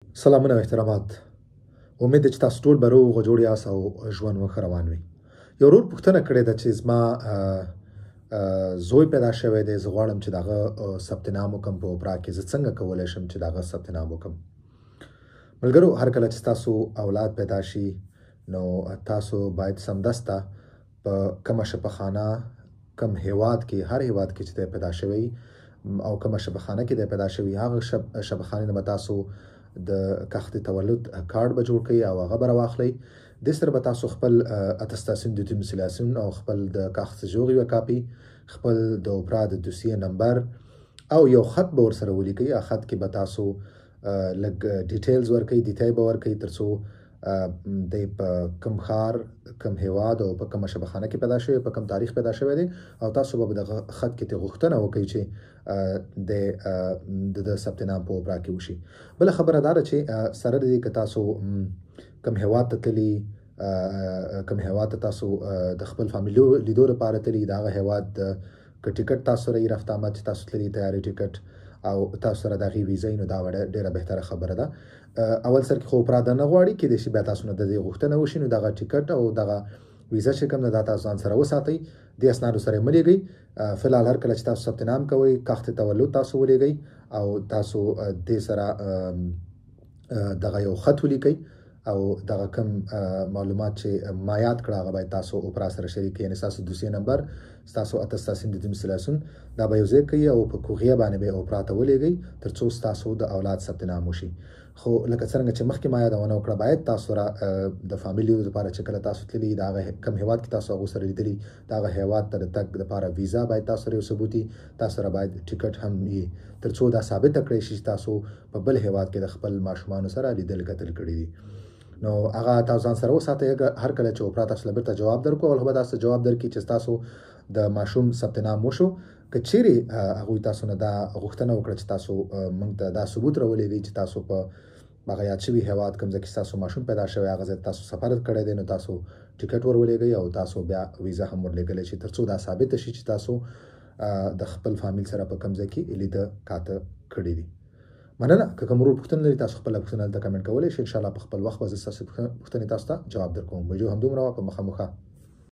سلامونه او احترامات. امید ده چې تاسو ټول به روغ او جوړ یاست او ژوند مو ښه روان وي. یو ورور پوښتنه کړې ده چې زما زوی پیدا شوی دی، زه غواړم چې د هغه ثبت نام وکړم په اوپرا کې. زه څنګه کولی شم چې د هغه ثبت نام وکړم؟ ملګرو، هر کله چې تاسو اولاد پیدا شي نو تاسو باید سمدسته په کومه شفاخانه، کوم هیواد کې، هر هیواد کې چې دی پیدا شوی او کومه شفاخانه کې دی پیدا شوی، هغه شفاخانې نه به تاسو د کښت تولد کارت به جوړ کړئ او هغه به راواخلئ. دې سره به تاسو خپل اتستاسیون د دومیسیلیاسیون او خپل د کښت ژغوري یوه کاپي، خپل د اوپرا د دوسیې نمبر او یو خط به ورسره ولیکئ. هغه خط کې به تاسو لږ ډیټیلز ورکئ، دیتای به ورکئ تر څو د په کوم ښار، کوم هیواد او په کومه شفاخانه کې پیدا شوی، په کوم تاریخ پیدا شوی دی، او تاسو به د خط کې غوښتنه وکړئ چې د ثبت نام په اوپرا کې وشي. بله خبره دا ده چې سره د دې که تاسو کوم هیواد ته تللي، کوم هیواد ته تاسو د خپل فامیلو لیدو لپاره تللي، د هغه هیواد که ټیکټ تاسو سره یې رفت آمد چې تاسو تللي تیاري ټیکټ او تاسو سره د هغې ویزه نو دا ډېره بهتره خبره ده. اول سر کې خو اوپرا دا نه غواړي، کیدای شي بیا تاسو نه د دې غوښتنه وشي، نو دغه ټیکټ او دغه ویزه چې کوم ده دا تاسو ځان سره وساتئ، دې اسنادو سره یې مه لیږئ. فلحال هر کله چې تاسو ثبت نام کوئ، کښت تولد تاسو ولیږئ او تاسو دې سره دغه یو خط ولیکئ او دغه کوم معلومات چې ما یاد کړه هغه باید تاسو اوپرا سره شریک کړئ. یعنې ستاسو دوسیې نمبر، ستاسو اتستاسیون د دومیسیلیاسیون دا به یو ځای کړئ او په کوغیه باندې به اوپرا ته ولیږئ تر څو ستاسو د اولاد ثبت نام وشي. خو لکه څرنګه چې مخکې ما یادونه وکړه، باید تاسو سره د فامیلیو لپاره چې کله تاسو تللي، د هغه کوم هیواد کې تاسو هغو سره لیدلي، د هغه هیواد ته د تګ لپاره ویزا باید تاسو سره یو ثبوتي، تاسو سره باید ټیکټ هم وي تر څو دا ثابته کړئ چې تاسو په بل هیواد کې د خپل ماشومانو سره لیدل کتل کړي دي. نو هغه تاسو ځان سره وساتئ. هر کله چې اوپرا تاسو له بیرته جواب درکړو، اول به تاسو جواب درکړي چې تاسو د ماشوم ثبت نام وشو. که چیرې هغوی تاسو نه دا غوښتنه وکړه چې تاسو موږ ته دا ثبوت راولېږئ چې تاسو په هغه یاد شوي هیواد کوم ځای کې ستاسو ماشوم پیدا شوی، هغه ځای تاسو سفر کړی دی، نو تاسو ټیکټ ورولېږئ او تاسو بیا ویزا هم ورلېږلی شي تر څو دا ثابته شي چې تاسو د خپل فامیل سره په کوم ځای کې لیده کاته کړي دي. مننه. که کوم ورور پوښتنه لري، تاسو خپله پوښتنه دلته کمنټ کولی شئ. انشاءالله په خپل وخت به زه ستاسو پوښتنې تاسو ته جواب درکوم. ویډیو همدومره وه. په مخه